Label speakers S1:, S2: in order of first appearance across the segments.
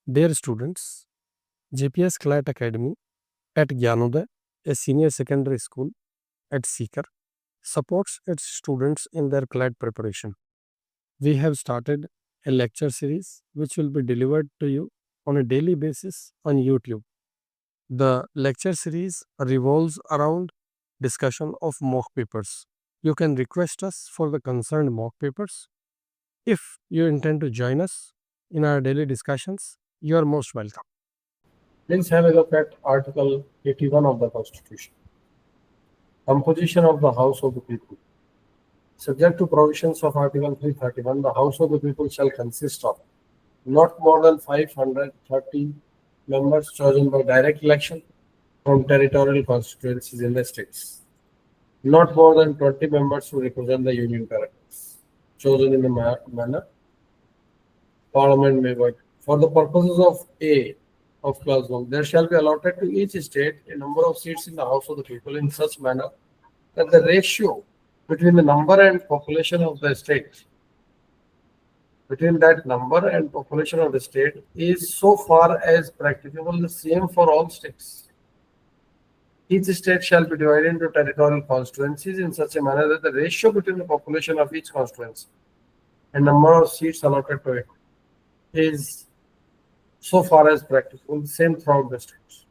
S1: Dear students, GPS CLAT Academy at Gyanodaya, a senior secondary school at Sikar, supports its students in their CLAT preparation. We have started a lecture series which will be delivered to you on a daily basis on YouTube. The lecture series revolves around discussion of mock papers. You can request us for the concerned mock papers. If you intend to join us in our daily discussions, you are most welcome.
S2: Please have a look at Article 81 of the Constitution. Composition of the House of the People. Subject to provisions of Article 331, the House of the People shall consist of not more than 530 members chosen by direct election from territorial constituencies in the states. Not more than 20 members who represent the union territories, chosen in the manner Parliament may vote. For the purposes of A of clause 1, there shall be allotted to each state a number of seats in the House of the People in such manner that the ratio between the number and population of the state, between that number and population of the state, is so far as practicable the same for all states. Each state shall be divided into territorial constituencies in such a manner that the ratio between the population of each constituency and number of seats allotted to it is so far as practicable the same throughout the states.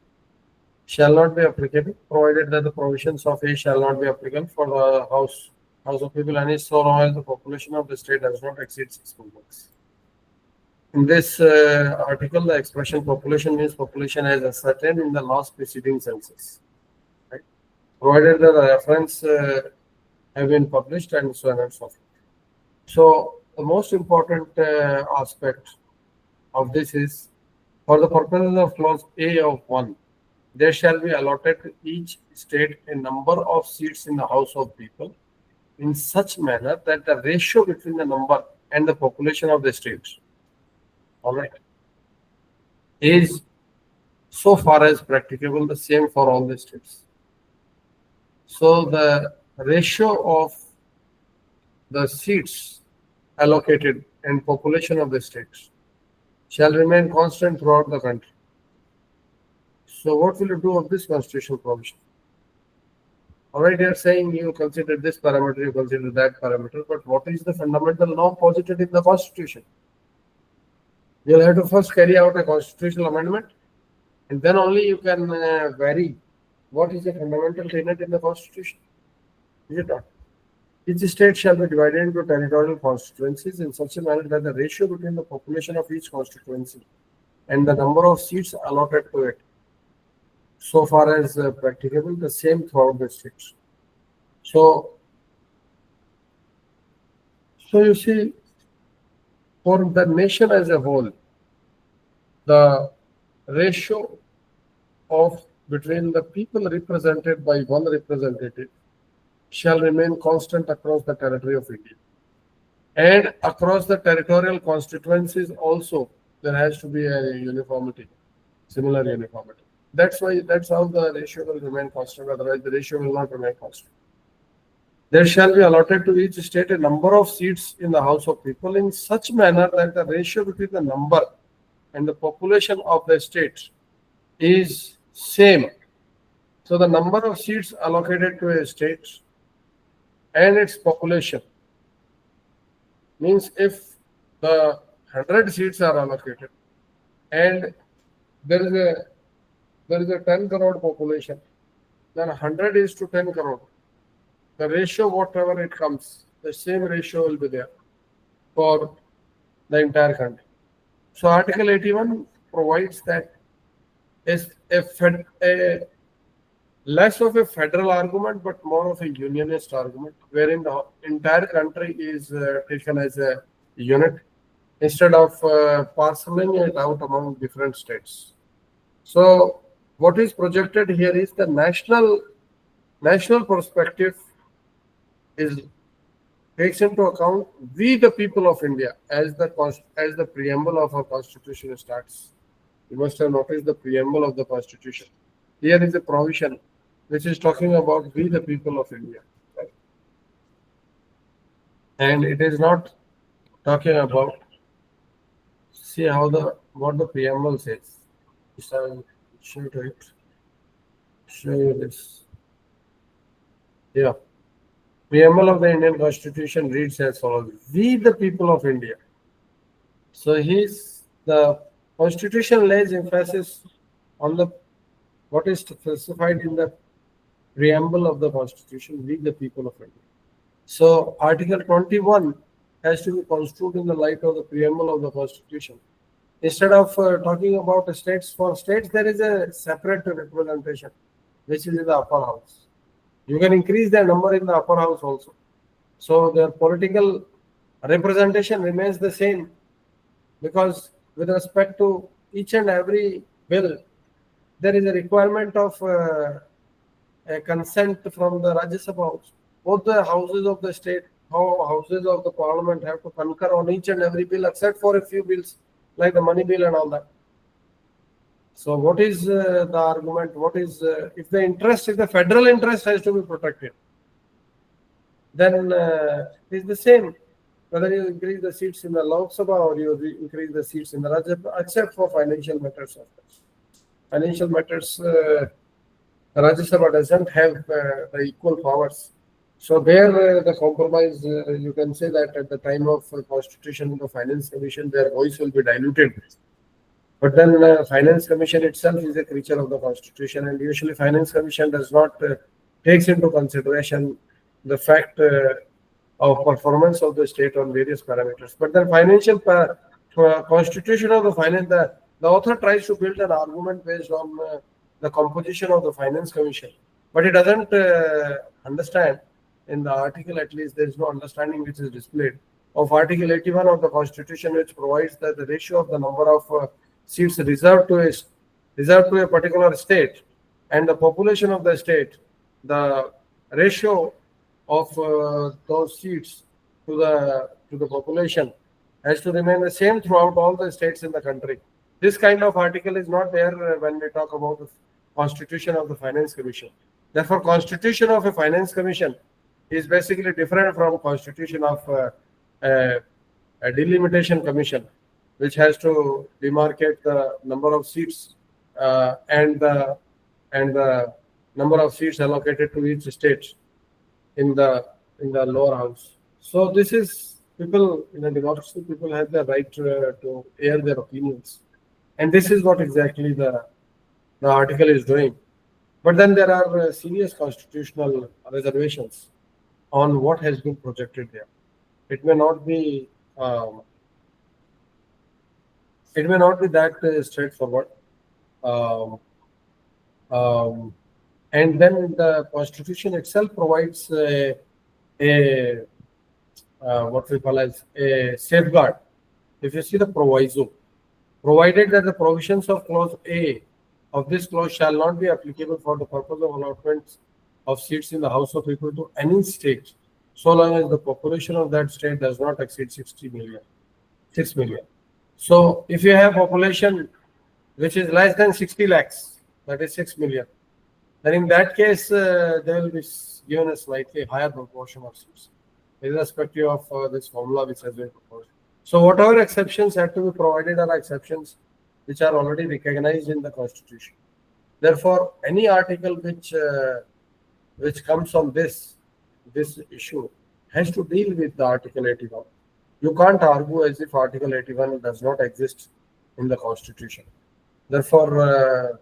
S2: Shall not be applicable, provided that the provisions of A shall not be applicable for the House of People and is so long as the population of the state does not exceed 6 millions. In this article, the expression population means population as ascertained in the last preceding census. Right? Provided that the reference have been published and so on and so forth. So the most important aspect of this is, for the purposes of clause A of 1, there shall be allotted to each state a number of seats in the House of People in such manner that the ratio between the number and the population of the state, all right, is so far as practicable the same for all the states. So the ratio of the seats allocated and population of the states shall remain constant throughout the country. So what will you do of this constitutional provision? Alright, they are saying you consider this parameter, you consider that parameter, but what is the fundamental norm posited in the Constitution? You'll have to first carry out a constitutional amendment, and then only you can vary what is the fundamental tenet in the Constitution. Is it not? Each state shall be divided into territorial constituencies in such a manner that the ratio between the population of each constituency and the number of seats allotted to it, so far as practicable, the same throughout the states. So you see, for the nation as a whole, the ratio of between the people represented by one representative shall remain constant across the territory of India. And across the territorial constituencies also, there has to be a uniformity, similar uniformity. That's how the ratio will remain constant, otherwise the ratio will not remain constant. There shall be allotted to each state a number of seats in the House of People in such manner that the ratio between the number and the population of the state is same. So the number of seats allocated to a state and its population means if the 100 seats are allocated and there is a 10 crore population, then 100 is to 10 crore. The ratio, whatever it comes, the same ratio will be there for the entire country. So Article 81 provides that is a less of a federal argument, but more of a unionist argument, wherein the entire country is taken as a unit instead of parceling it out among different states. So what is projected here is the national perspective takes into account we the people of India, as the preamble of our constitution starts. You must have noticed the preamble of the constitution. Here is a provision which is talking about we the people of India. Right? And it is not talking about see how what the preamble says. So show it. Show you this. Yeah. Preamble of the Indian Constitution reads as follows: We, the people of India. So the Constitution lays emphasis on the what is specified in the preamble of the Constitution. We, the people of India. So Article 21 has to be construed in the light of the preamble of the Constitution. Instead of talking about states, for states there is a separate representation, which is in the upper house. You can increase their number in the upper house also. So their political representation remains the same, because with respect to each and every bill, there is a requirement of a consent from the Rajya Sabha House. Both the houses of the state, houses of the parliament have to concur on each and every bill, except for a few bills like the money bill and all that. So what is the argument? What is if the federal interest has to be protected, then it's the same whether you increase the seats in the Lok Sabha or you increase the seats in the Rajya Sabha, except for financial matters. Financial matters, Rajya Sabha doesn't have the equal powers. So there, the compromise, you can say that at the time of constitution of the Finance Commission, their voice will be diluted. But then Finance Commission itself is a creature of the Constitution, and usually Finance Commission does not takes into consideration the fact of performance of the state on various parameters. But the financial constitution of the finance, the author tries to build an argument based on the composition of the Finance Commission, but he doesn't understand. In the article, at least, there is no understanding which is displayed of Article 81 of the Constitution, which provides that the ratio of the number of seats reserved to a particular state and the population of the state, the ratio of those seats to the population has to remain the same throughout all the states in the country. This kind of article is not there when we talk about the Constitution of the Finance Commission. Therefore, Constitution of a Finance Commission is basically different from Constitution of a delimitation commission, which has to demarcate the number of seats and the number of seats allocated to each state in the lower house. So this is, people in a democracy, people have the right to air their opinions, and this is what exactly the article is doing. But then there are serious constitutional reservations on what has been projected there. It may not be that straightforward. And then the Constitution itself provides what we call as a safeguard. If you see the proviso, provided that the provisions of clause A of this clause shall not be applicable for the purpose of allotments of seats in the House of People to any state, so long as the population of that state does not exceed 6 million. So if you have population which is less than 60 lakhs, that is 6 million, then in that case they will be given a slightly higher proportion of seats, irrespective of this formula which has been proposed. So whatever exceptions have to be provided are exceptions which are already recognized in the Constitution. Therefore, any article which comes on this issue has to deal with the Article 81. You can't argue as if Article 81 does not exist in the Constitution. Therefore,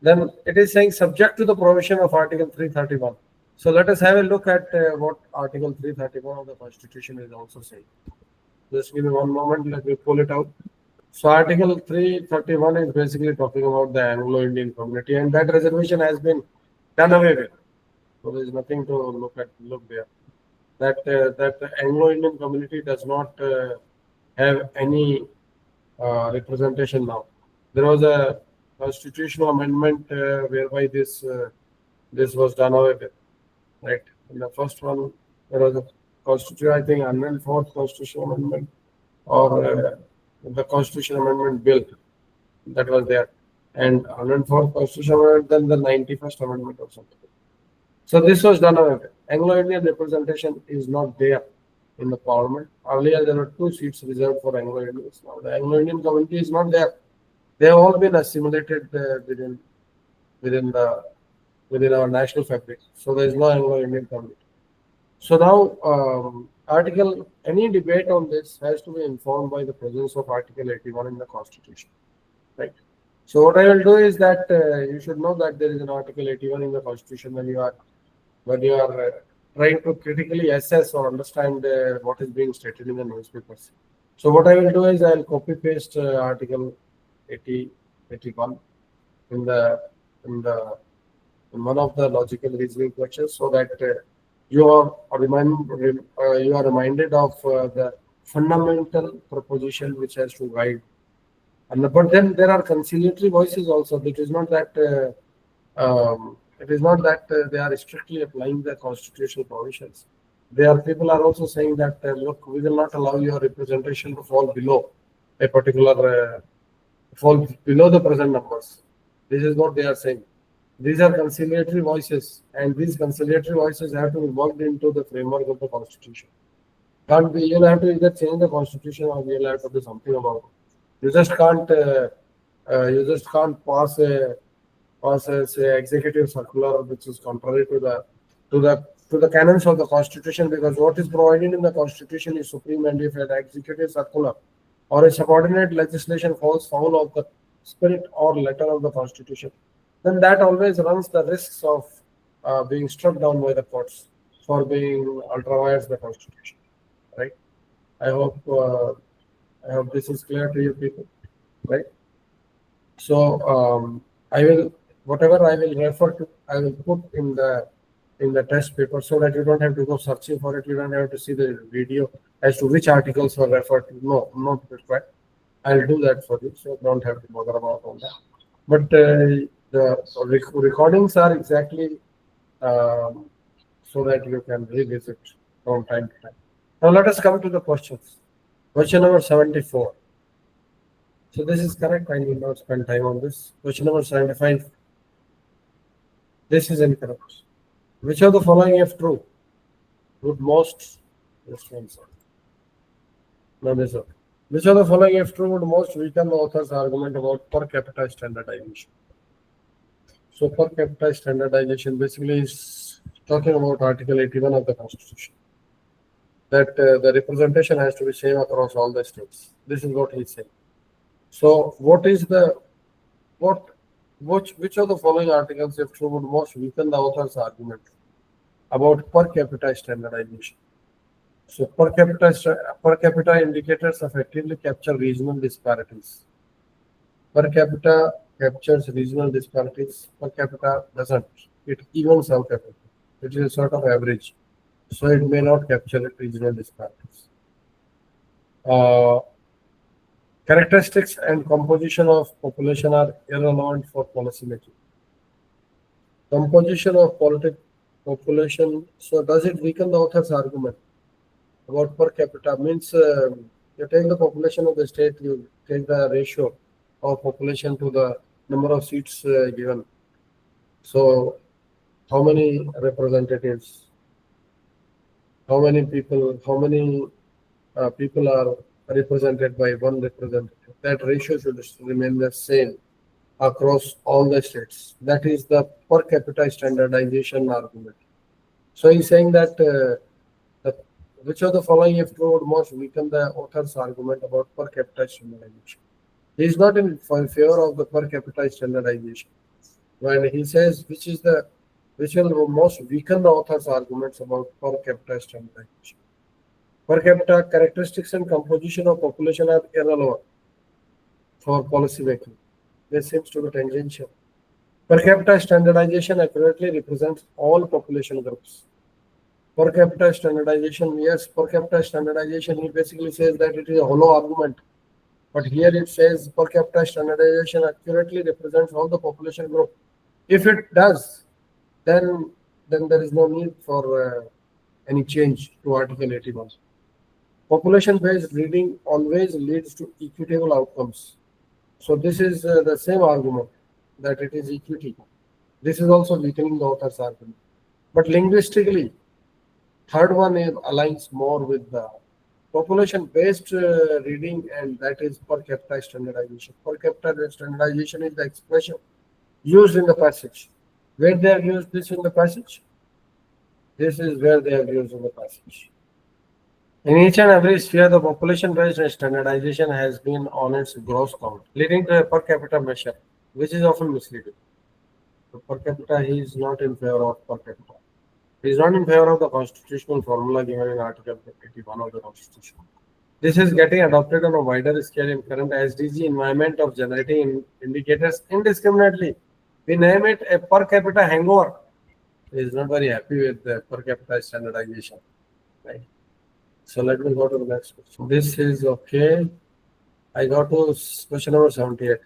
S2: then it is saying subject to the provision of Article 331. So let us have a look at what Article 331 of the Constitution is also saying. Just give me one moment, let me pull it out. So Article 331 is basically talking about the Anglo-Indian community, and that reservation has been done away with. So there is nothing to look there. That the Anglo-Indian community does not have any representation now. There was a constitutional amendment whereby this was done away with. Right. In the first one, there was a constitution, I think, 104th constitutional amendment, or the constitution amendment bill that was there, and 104th constitutional amendment, then the 91st amendment or something. So this was done away with. Anglo-Indian representation is not there in the parliament. Earlier, there were 2 seats reserved for Anglo-Indians. Now, the Anglo-Indian community is not there. They have all been assimilated within the within our national fabric. So there is no Anglo-Indian community. So now, any debate on this has to be informed by the presence of Article 81 in the Constitution, right? So what I will do is that you should know that there is an Article 81 in the Constitution when you are trying to critically assess or understand what is being stated in the newspapers. So what I will do is I will copy paste Article 81 in the in the in one of the logical reasoning questions, so that you are reminded of the fundamental proposition which has to guide. But then there are conciliatory voices also. It is not that they are strictly applying the constitutional provisions. People are also saying that look, we will not allow your representation to fall below a particular fall below the present numbers. This is what they are saying. These are conciliatory voices, and these conciliatory voices have to be worked into the framework of the constitution. Can't be, you'll have to either change the constitution or you'll have to do something about it. You just can't pass a say executive circular which is contrary to the canons of the constitution, because what is provided in the constitution is supreme, and if an executive circular or a subordinate legislation falls foul of the spirit or letter of the constitution, then that always runs the risks of being struck down by the courts for being ultra-vires the constitution, right? I hope this is clear to you people, right? So I will whatever I will refer to, I will put in the test paper, so that you don't have to go searching for it. You don't have to see the video as to which articles were referred to. No, not required. I'll do that for you, so don't have to bother about all that. But the recordings are exactly so that you can revisit from time to time. Now let us come to the questions. Question number 74. So this is correct. I will not spend time on this. Question number 75. This is incorrect. Which of the following, if true, would most no, this one. Which of the following, if true, would most weaken the author's argument about per capita standardization? So per capita standardization basically is talking about Article 81 of the Constitution, that the representation has to be same across all the states. This is what he's saying. So which of the following articles, if true, would most weaken the author's argument about per capita standardization? So per capita indicators effectively capture regional disparities. Per capita captures regional disparities. Per capita doesn't. It evens out everything. It is a sort of average, so it may not capture regional disparities. Characteristics and composition of population are irrelevant for policy making. Composition of population, so does it weaken the author's argument about per capita? Means you take the population of the state, you take the ratio of population to the number of seats given. So how many representatives, how many people are represented by one representative? That ratio should remain the same across all the states. That is the per capita standardization argument. So he's saying that which of the following, if true, would most weaken the author's argument about per capita standardization? He is not in favor of the per capita standardization. When he says which will most weaken the author's arguments about per capita standardization. Per capita characteristics and composition of population are irrelevant for policy making. This seems to be tangential. Per capita standardization accurately represents all population groups. Per capita standardization, yes, per capita standardization, he basically says that it is a hollow argument. But here it says per capita standardization accurately represents all the population group. If it does, then there is no need for any change to Article 81. Population-based reading always leads to equitable outcomes. So this is the same argument, that it is equity. This is also weakening the author's argument. But linguistically, Third one is aligns more with the population-based reading, and that is per capita standardization. Per capita standardization is the expression used in the passage. Where they have used this in the passage? This is where they have used in the passage. In each and every sphere, the population-based standardization has been on its gross count, leading to a per capita measure, which is often misleading. So per capita, he is not in favor of per capita. He is not in favor of the constitutional formula given in Article 81 of the Constitution. This is getting adopted on a wider scale in current SDG environment of generating indicators indiscriminately. We name it a per capita hangover. He is not very happy with the per capita standardization. Right. So let me go to the next question. This is okay. I got to question number 78.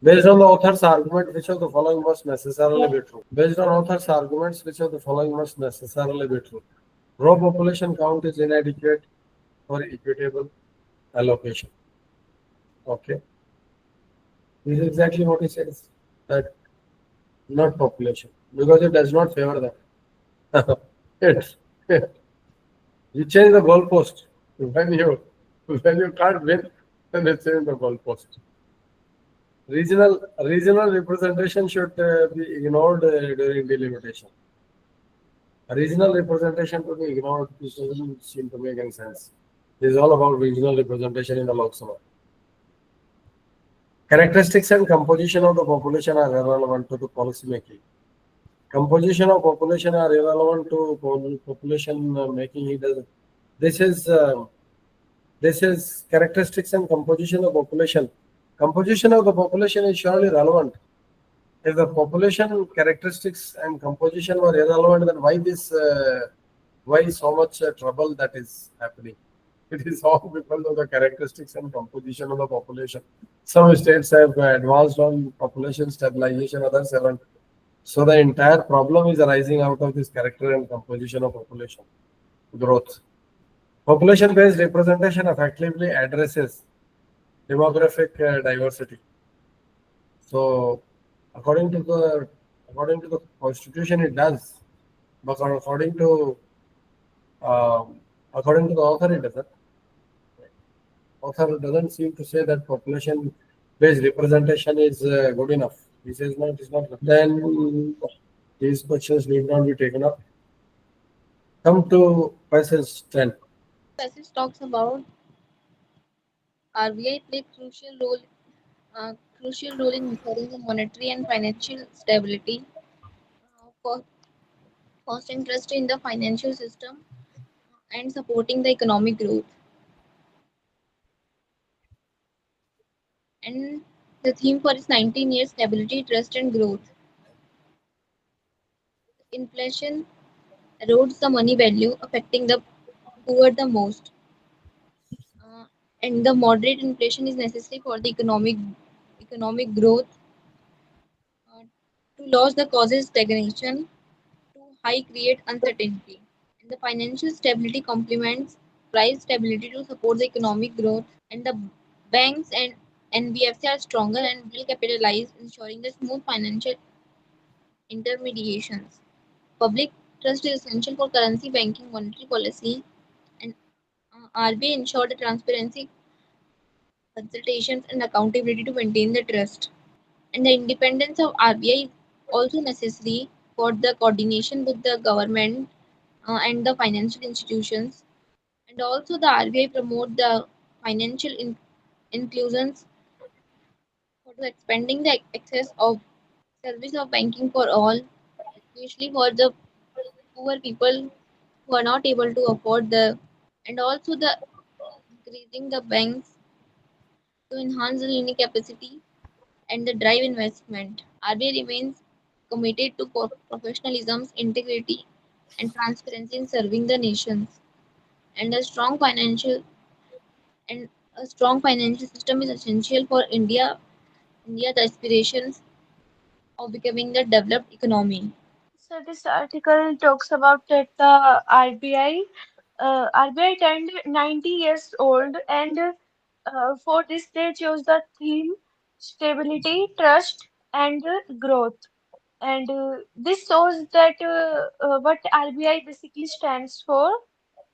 S2: Based on the author's argument, which of the following must necessarily be true? Based on author's arguments, which of the following must necessarily be true? Raw population count is inadequate for equitable allocation. Okay. This is exactly what he says. That not population. Because it does not favor them. it, you change the goalpost. When you can't win, then you change the goalpost. Regional representation should be ignored during delimitation. Regional representation to be ignored, this doesn't seem to make any sense. This is all about regional representation in the Lok Sabha. Characteristics and composition of the population are irrelevant to the policy making. Composition of population are irrelevant to population making. This is uh, this is characteristics and composition of population. Composition of the population is surely relevant. If the population characteristics and composition were irrelevant, then why so much trouble that is happening? It is all because of the characteristics and composition of the population. Some states have advanced on population stabilization, others haven't. So the entire problem is arising out of this character and composition of population growth. Population-based representation effectively addresses demographic diversity. So, according to the according to the constitution, it does, but um, according to the author, it doesn't. Author doesn't seem to say that population-based representation is good enough. He says no, it is not. Then these questions need not be taken up. Come to passage 10.
S3: Passage talks about RBI play crucial role in ensuring the monetary and financial stability, for fostering trust in the financial system, and supporting the economic growth. And the theme for its 19 years stability, trust, and growth. Inflation erodes the money value, affecting the poor the most. Uh, and the moderate inflation is necessary for the economic growth. Uh, to lose the causes stagnation, too high create uncertainty. And the financial stability complements price stability to support the economic growth. And the banks and NBFC are stronger and well capitalized, ensuring the smooth financial intermediations. Public trust is essential for currency, banking, monetary policy, and RBI ensure the transparency, consultations, and accountability to maintain the trust. And the independence of RBI is also necessary for the coordination with the government and the financial institutions. And also the RBI promote the financial inclusions for the expanding the access of service of banking for all, especially for the poor people who are not able to afford the, and also the increasing the banks to enhance the lending capacity and the drive investment. RBI remains committed to professionalism, integrity, and transparency in serving the nations. And and a strong financial system is essential for India's aspirations of becoming the developed economy.
S4: So this article talks about that the RBI turned 90 years old, and for this they chose the theme stability, trust, and growth. And this shows that what RBI basically stands for.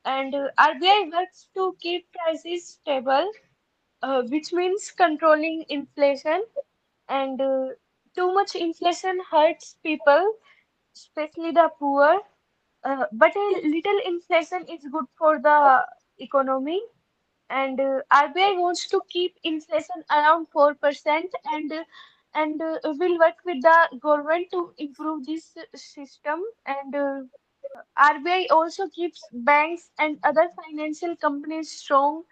S4: And RBI works to keep prices stable, which means controlling inflation. And too much inflation hurts people, especially the poor. But a little inflation is good for the economy. And RBI wants to keep inflation around 4%, and will work with the government to improve this system. And RBI also keeps banks and other financial companies strong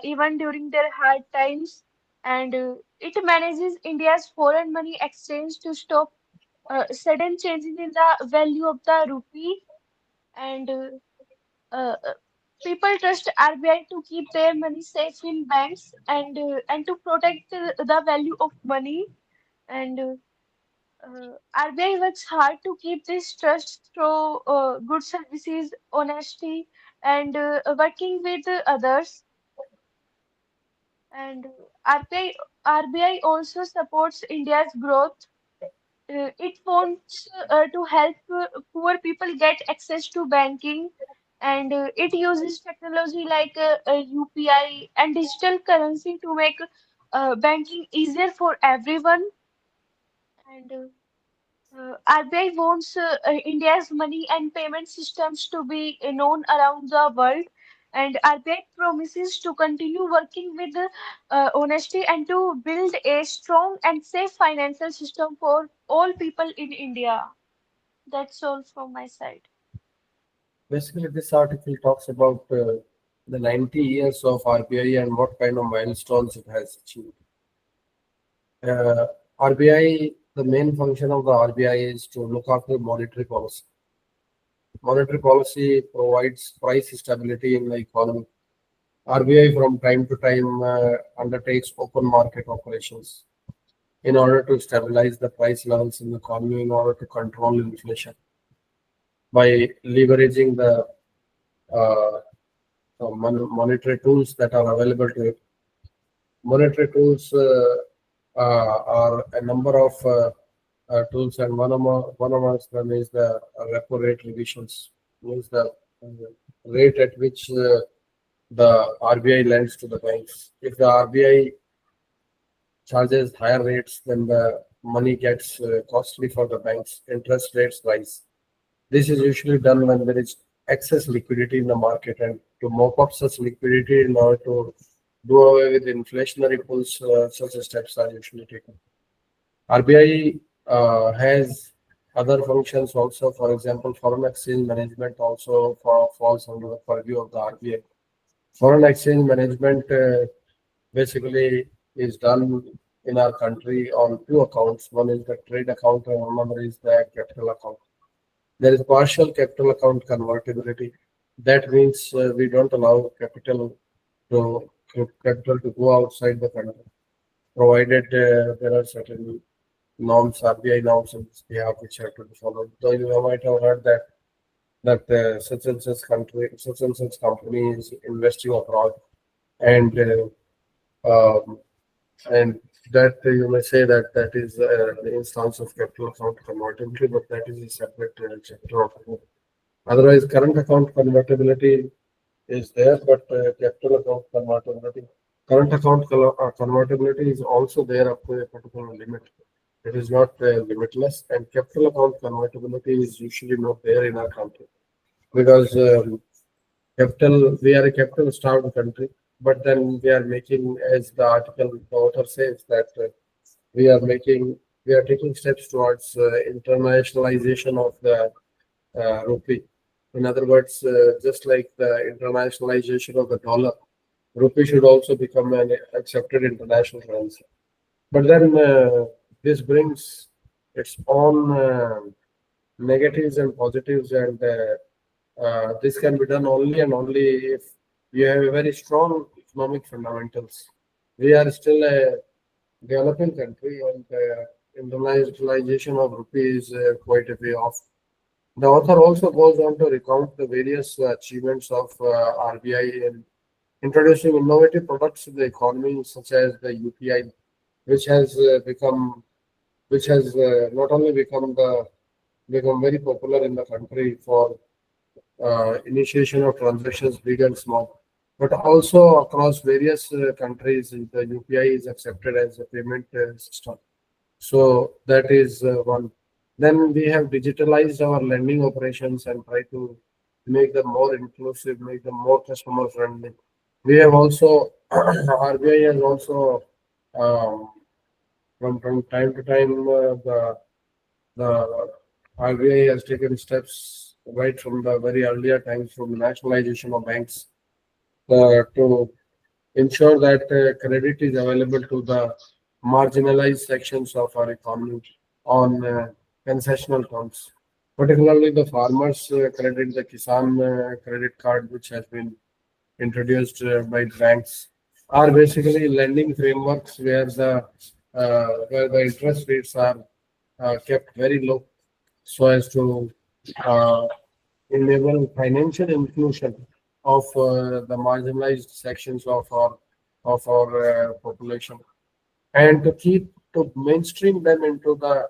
S4: even during their hard times. And it manages India's foreign money exchange to stop sudden changes in the value of the rupee. And uh, uh, people trust RBI to keep their money safe in banks, and to protect the value of money. And RBI works hard to keep this trust through good services, honesty, and working with others. And RBI also supports India's growth. It wants to help poor people get access to banking, and it uses technology like UPI and digital currency to make banking easier for everyone. And RBI wants India's money and payment systems to be known around the world. And RBI promises to continue working with honesty and to build a strong and safe financial system for all people in India. That's all from my side.
S2: Basically, this article talks about the 90 years of RBI and what kind of milestones it has achieved. RBI, the main function of the RBI is to look after monetary policy. Monetary policy provides price stability in the economy. RBI from time to time undertakes open market operations in order to stabilize the price levels in the economy, in order to control inflation by leveraging the uh, monetary tools that are available to it. Monetary tools are a number of tools, and one amongst them is the repo rate revisions, means the rate at which the RBI lends to the banks. If the RBI charges higher rates, then the money gets costly for the banks. Interest rates rise. This is usually done when there is excess liquidity in the market, and to mop up such liquidity in order to do away with inflationary pulls, such steps are usually taken. RBI has other functions also. For example, foreign exchange management also falls under the purview of the RBI. Foreign exchange management basically is done in our country on two accounts. One is the trade account and another is the capital account. There is partial capital account convertibility. That means we don't allow to capital to go outside the country, provided there are certain norms, RBI norms on this behalf which have to be followed. So you might have heard that such and such country, such and such company is investing abroad, and um, and that you may say that that is the instance of capital account convertibility, but that is a separate chapter of it. Otherwise, current account convertibility is there, but capital account convertibility, current account convertibility is also there up to a particular limit. It is not limitless, and capital account convertibility is usually not there in our country because we are a capital starved country, but then we are making, as the article, the author says, that we are making, we are taking steps towards internationalization of the rupee. In other words, just like the internationalization of the dollar, rupee should also become an accepted international currency. But then this brings its own negatives and positives, and this can be done only and only if you have a very strong economic fundamentals. We are still a developing country, and internationalization of rupee is quite a way off. The author also goes on to recount the various achievements of RBI in introducing innovative products to the economy, such as the UPI, which has which has not only become very popular in the country for initiation of transactions big and small, but also across various countries, the UPI is accepted as a payment system. So that is one. Then we have digitalized our lending operations and try to make them more inclusive, make them more customer friendly. We have also RBI has also um, from time to time the RBI has taken steps right from the very earlier times from the nationalization of banks to ensure that credit is available to the marginalized sections of our economy on concessional terms. Particularly the farmers credit, the Kisan credit card, which has been introduced by banks, are basically lending frameworks where the interest rates are kept very low so as to uh, enable financial inclusion of the marginalized sections of our population, and to keep to mainstream them into the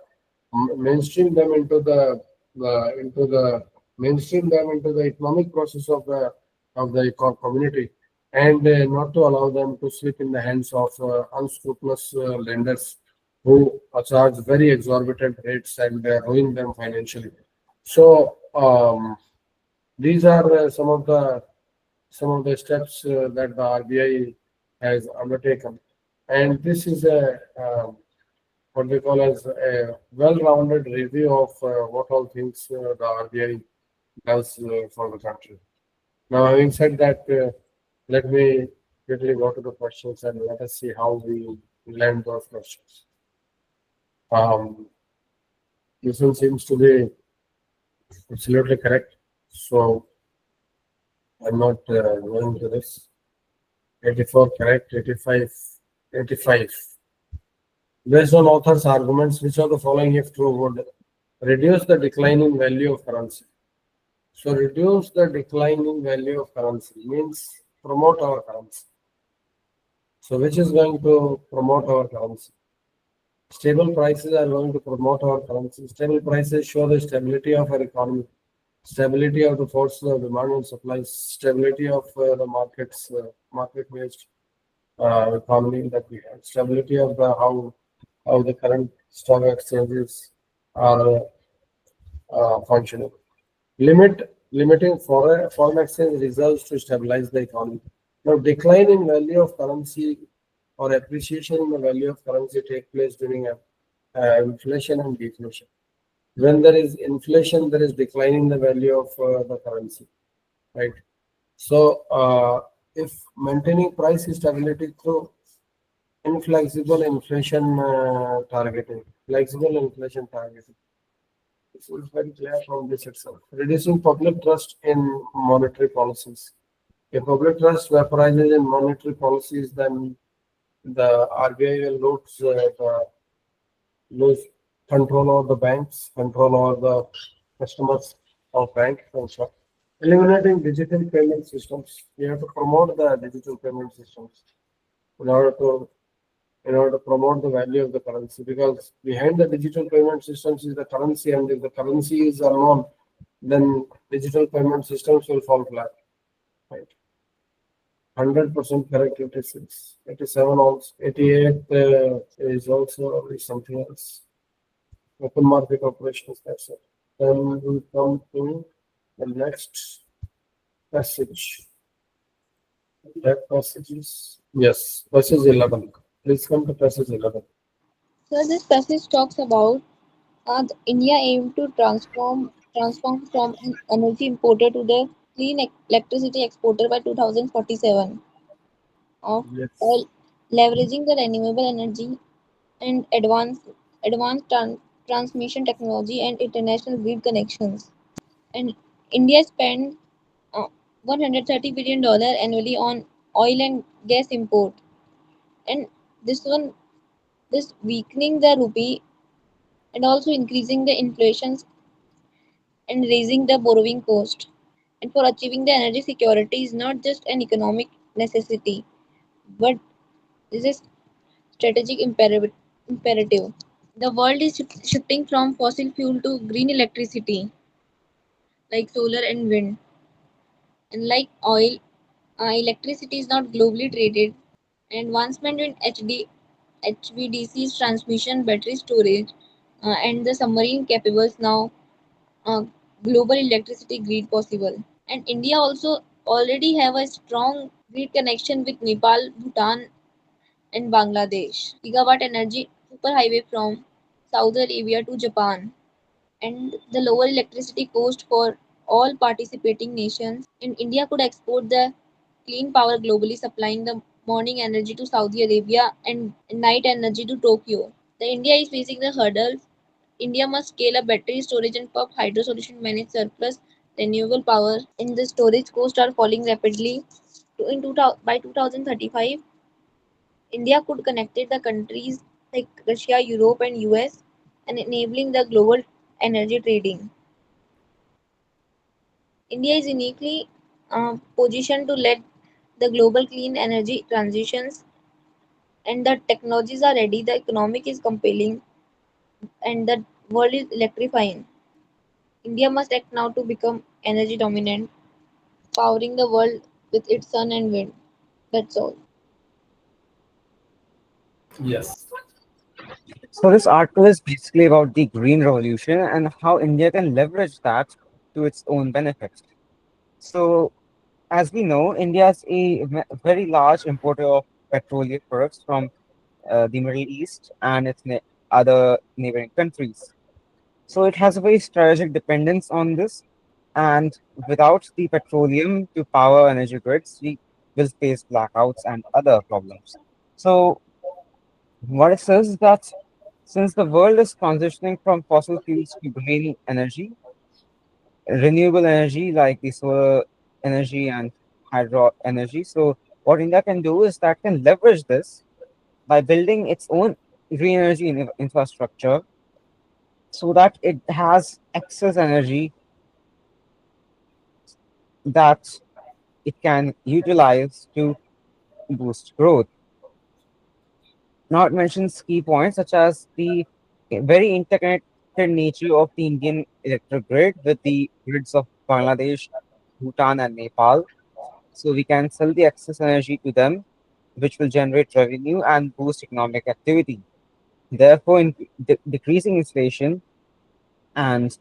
S2: mainstream them into the economic process of the community, and not to allow them to slip in the hands of unscrupulous lenders who charge very exorbitant rates and ruin them financially. So these are some of the steps that the RBI has undertaken, and this is a what they call as a well-rounded review of what all things the RBI does for the country. Now, having said that, let me quickly go to the questions and let us see how we land those questions. Um, this one seems to be absolutely correct, so I'm not going to this. 84 correct, 85, 85. Based on author's arguments, which of the following, if true, would reduce the declining value of currency? So reduce the declining value of currency means promote our currency. So which is going to promote our currency? Stable prices are going to promote our currency. Stable prices show the stability of our economy, stability of the forces of demand and supply, stability of the market-based economy that we have, stability of the how the current stock exchanges are functioning. Limiting foreign exchange reserves to stabilize the economy. Now, decline in value of currency or appreciation in the value of currency take place during inflation and deflation. When there is inflation, there is decline in the value of the currency, right? So, if maintaining price stability through inflexible inflation flexible inflation targeting. This is very clear from this itself. Reducing public trust in monetary policies. If public trust vaporizes in monetary policies, then the RBI will lose control over the banks, control over the customers of banks also. Eliminating digital payment systems. We have to promote the digital payment systems in order to promote the value of the currency, because behind the digital payment systems is the currency, and if the currency is unknown, then digital payment systems will fall flat, right? 100% correct. 86, 87 also, 88 is also something else. Open market operations, that's it. Then we will come to the next passage. That passage is, yes, passage 11. Please come to passage 11.
S3: So this passage talks about India aim to transform from an energy importer to the clean electricity exporter by 2047, of
S2: Yes.
S3: while leveraging the renewable energy and advanced transmission technology and international grid connections. And India spends uh, $130 billion annually on oil and gas import, and this one this weakening the rupee and also increasing the inflation and raising the borrowing cost. And for achieving the energy security is not just an economic necessity, but this is strategic imperative. The world is shifting from fossil fuel to green electricity like solar and wind. And like oil, electricity is not globally traded. Advancement in HVDC's transmission, battery storage, and the submarine capables now uh, global electricity grid possible. And India also already have a strong grid connection with Nepal, Bhutan, and Bangladesh. Gigawatt energy superhighway from Saudi Arabia to Japan, and the lower electricity cost for all participating nations. And India could export the clean power globally, supplying the morning energy to Saudi Arabia and night energy to Tokyo. The India is facing the hurdles. India must scale up battery storage and pump hydro solution manage surplus renewable power. And the storage costs are falling rapidly. By 2035, India could connect the countries like Russia, Europe, and US, and enabling the global energy trading. India is uniquely positioned to lead the global clean energy transitions, and the technologies are ready, the economic is compelling, and the world is electrifying. India must act now to become energy dominant, powering the world with its sun and wind. That's all.
S2: Yes.
S5: So this article is basically about the green revolution and how India can leverage that to its own benefit. So as we know, India is a very large importer of petroleum products from the Middle East and its other neighboring countries. So it has a very strategic dependence on this, and without the petroleum to power energy grids, we will face blackouts and other problems. So what it says is that since the world is transitioning from fossil fuels to green energy, renewable energy like the solar energy and hydro energy, so what India can do is that can leverage this by building its own green energy infrastructure so that it has excess energy that it can utilize to boost growth. Now, it mentions key points such as the very interconnected nature of the Indian electric grid with the grids of Bangladesh, Bhutan, and Nepal. So we can sell the excess energy to them, which will generate revenue and boost economic activity, therefore decreasing inflation and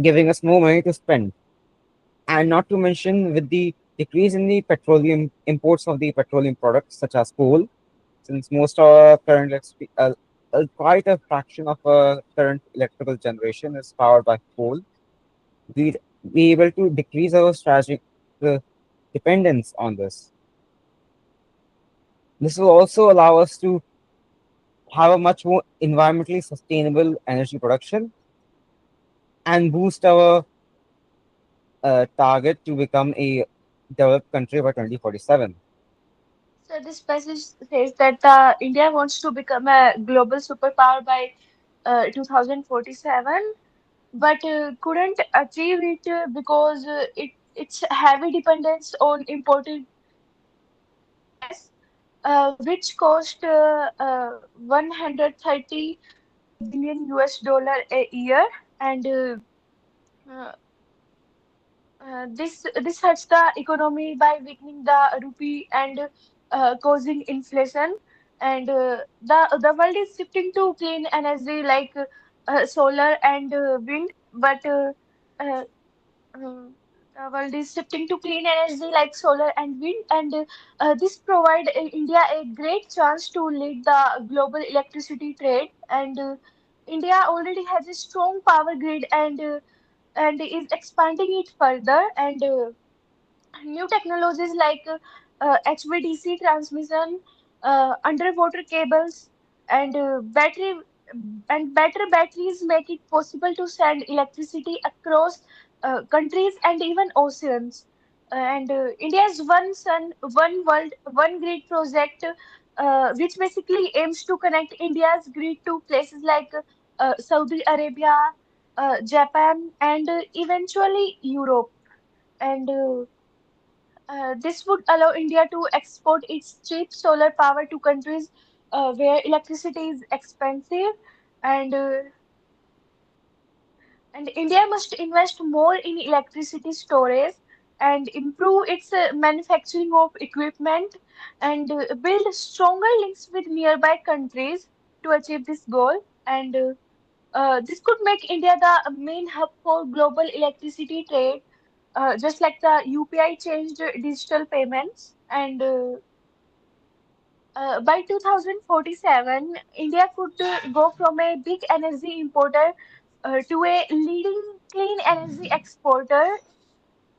S5: giving us more money to spend. And not to mention, with the decrease in the petroleum imports of the petroleum products such as coal, since most of our current quite a fraction of our current electrical generation is powered by coal, we'd be able to decrease our strategic uh, dependence on this. This will also allow us to have a much more environmentally sustainable energy production and boost our target to become a developed country by 2047.
S4: So this passage says that India wants to become a global superpower by 2047, but couldn't achieve it because its heavy dependence on imported gas, which cost 130 billion US dollar a year, and uh, this hurts the economy by weakening the rupee and causing inflation. And the world is shifting to clean energy like solar and wind, but uh, the world is shifting to clean energy like solar and wind, and this provide India a great chance to lead the global electricity trade. And India already has a strong power grid and is expanding it further. And new technologies like HVDC transmission, underwater cables, and better batteries make it possible to send electricity across countries and even oceans. And India's One Sun, One World, One Grid project, which basically aims to connect India's grid to places like Saudi Arabia, Japan, and eventually Europe. And this would allow India to export its cheap solar power to countries where electricity is expensive, and uh, and India must invest more in electricity storage. and improve its manufacturing of equipment and build stronger links with nearby countries to achieve this goal. And this could make India the main hub for global electricity trade, just like the UPI changed digital payments. And by 2047, India could go from a big energy importer to a leading clean energy exporter,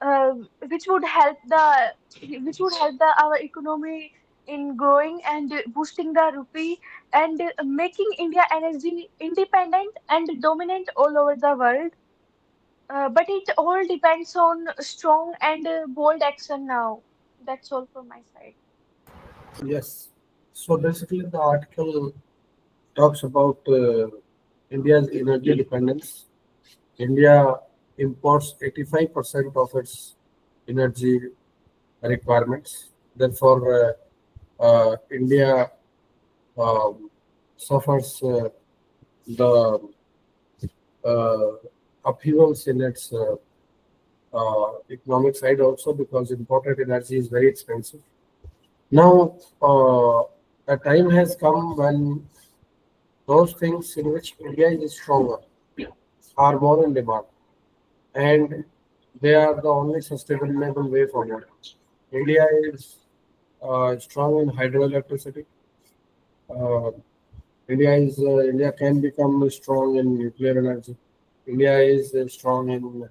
S4: uh, which would help the our economy in growing and boosting the rupee and making India energy independent and dominant all over the world. But it all depends on strong and bold action now. That's all from my side.
S2: Yes. So basically, the article talks about India's energy dependence. India imports 85% of its energy requirements. Therefore, India um, suffers the uh, upheavals in its economic side also because imported energy is very expensive. Now, a time has come when those things in which India is stronger are more in demand, and they are the only sustainable way forward. India is strong in hydroelectricity. Uh, India can become strong in nuclear energy. India is strong in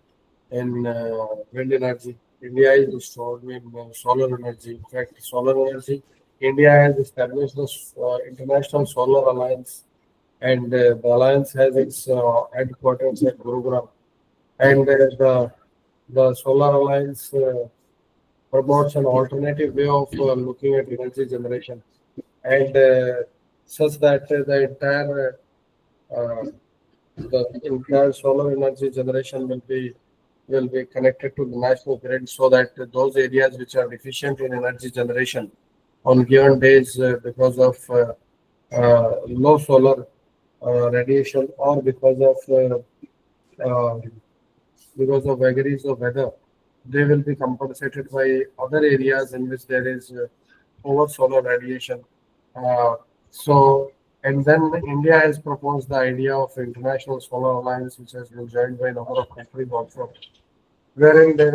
S2: wind energy. India is strong in solar energy. In fact, solar energy, India has established the International Solar Alliance, and the alliance has its headquarters at Gurugram. And the Solar Alliance promotes an alternative way of looking at energy generation, and such that uh, the entire solar energy generation will be connected to the national grid, so that those areas which are deficient in energy generation on given days because of low solar radiation, or uh, because of vagaries of weather, they will be compensated by other areas in which there is over solar radiation. Uh, so, and then India has proposed the idea of International Solar Alliance, which has been joined by a number of countries also, wherein they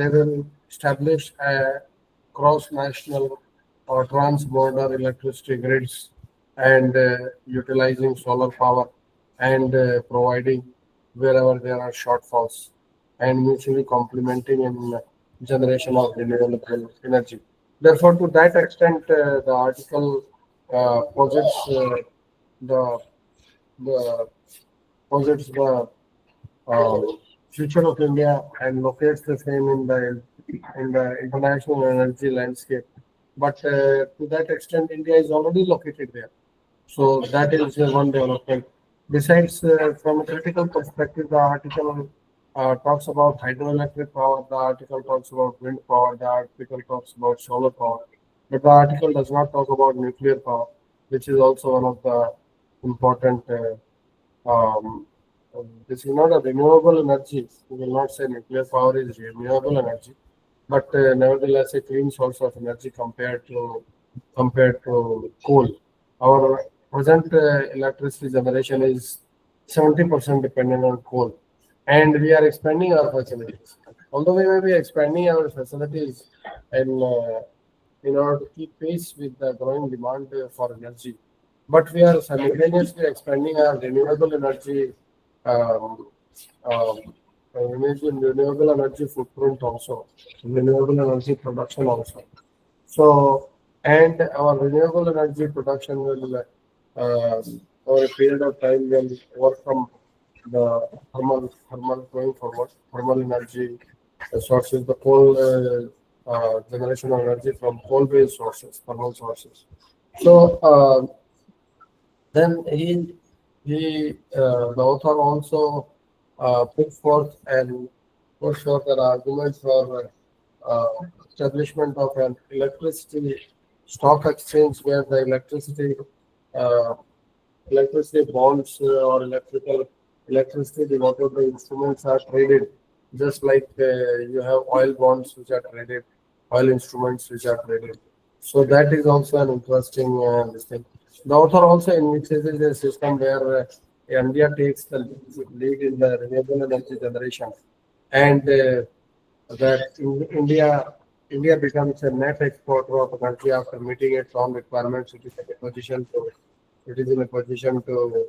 S2: will establish a cross-national or trans-border electricity grids, and utilizing solar power, and providing wherever there are shortfalls, and mutually complementing in generation of renewable energy. Therefore, to that extent, the article posits the the posits the uh, future of India and locates the same in the international energy landscape. But to that extent, India is already located there. So that is one development. Besides, from a critical perspective, the article talks about hydroelectric power. The article talks about wind power. The article talks about solar power. But the article does not talk about nuclear power, which is also one of the important um, this is not a renewable energy. We will not say nuclear power is renewable energy, but nevertheless a clean source of energy compared to coal. Our present electricity generation is 70% dependent on coal, and we are expanding our facilities. Although we may be expanding our facilities in order to keep pace with the growing demand for energy, but we are simultaneously expanding our um, um, renewable energy footprint also, renewable energy production also. So, and our renewable energy production will, over a period of time, will overcome the thermal going forward, thermal energy sources, the coal generation of energy from coal-based sources, thermal sources. So, then the author also put forth and put forth an argument for uh, establishment of an electricity stock exchange where the uh, electricity bonds or electricity whatever the instruments are traded just like you have oil bonds which are traded, oil instruments which are traded. So that is also an interesting this thing. The author also envisages a system where India takes the lead in the renewable energy generation, and that India becomes a net exporter of a country after meeting its own requirements. It is in a position to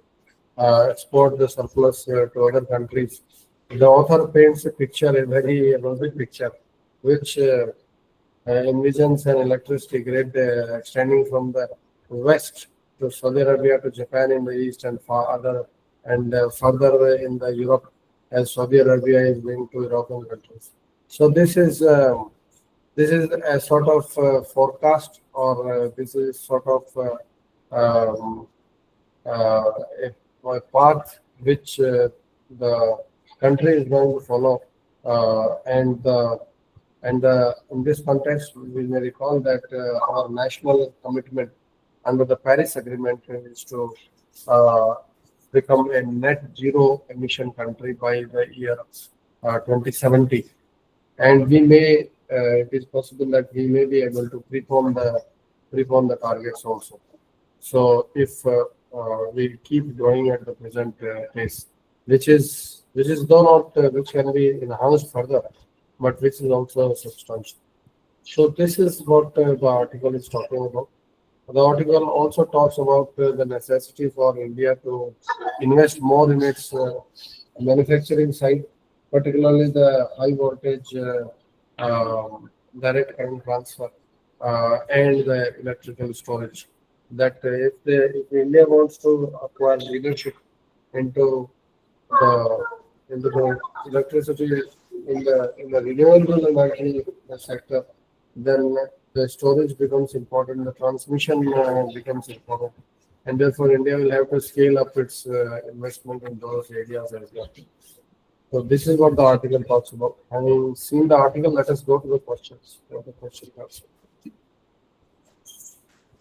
S2: export the surplus to other countries. The author paints a picture, a very rosy picture, which envisions an electricity grid extending from the west to Saudi Arabia to Japan in the east and far other and further in the Europe as Saudi Arabia is linked to European countries. So this is a sort of forecast, or this is sort of um, uh, a path which the country is going to follow, and in this context, we may recall that our national commitment under the Paris Agreement is to uh, become a net zero emission country by the year 2070, and it is possible that we may be able to prepone the targets also. So if we keep going at the present pace, which is though not which can be enhanced further, but which is also substantial. So this is what the article is talking about. The article also talks about the necessity for India to invest more in its manufacturing side, particularly the high voltage direct current transfer and the electrical storage. That if India wants to acquire leadership into the the electricity in the renewable energy sector, then the storage becomes important, the transmission becomes important, and therefore India will have to scale up its investment in those areas as well. So this is what the article talks about. Having seen the article, let us go to the questions. What the question comes.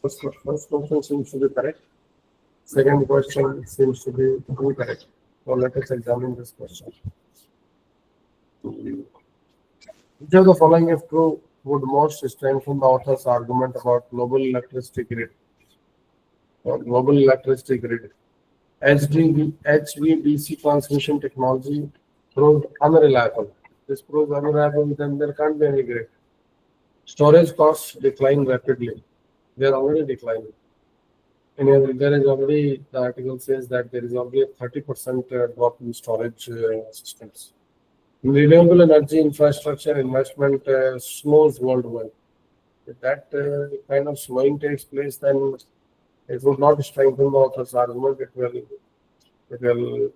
S2: First question seems to be correct. Second question seems to be incorrect. So let us examine this question. Which of the following, if true, would most strengthen the author's argument about global electricity grid? Global electricity grid. HVDC transmission technology proved unreliable. This proves unreliable, then there can't be any grid. Storage costs decline rapidly. They are already declining. And there is already, the article says that there is already a 30% drop in storage systems. Renewable energy infrastructure investment slows worldwide. If that kind of slowing takes place, then it would not strengthen the author's argument. It will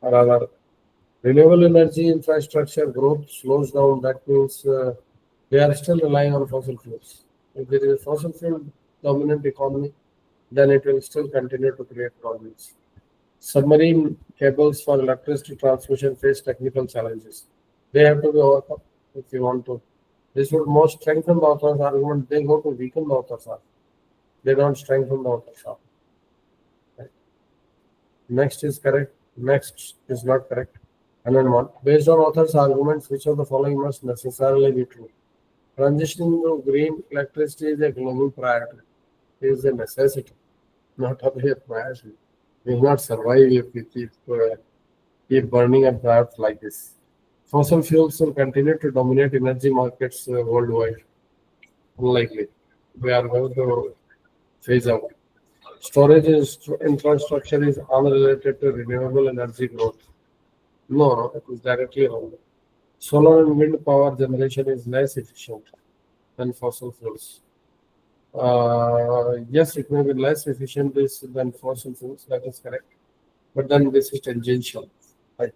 S2: rather, renewable energy infrastructure growth slows down. That means they are still relying on fossil fuels. If there is a fossil fuel dominant economy, then it will still continue to create problems. Submarine cables for electricity transmission face technical challenges. They have to be overcome if you want to. This would most strengthen the author's argument. They go to weaken the author's argument. They don't strengthen the author's argument. Right. Next is correct. Next is not correct. And then one. Based on author's arguments, which of the following must necessarily be true? Transitioning to green electricity is a global priority. It is a necessity, not only a priority. We will not survive if we keep burning up the earth like this. Fossil fuels will continue to dominate energy markets worldwide. Unlikely. We are going to phase out. Infrastructure is unrelated to renewable energy growth. No, it is directly wrong. Solar and wind power generation is less efficient than fossil fuels. Yes, it may be less efficient than fossil fuels, that is correct. But then this is tangential. Right.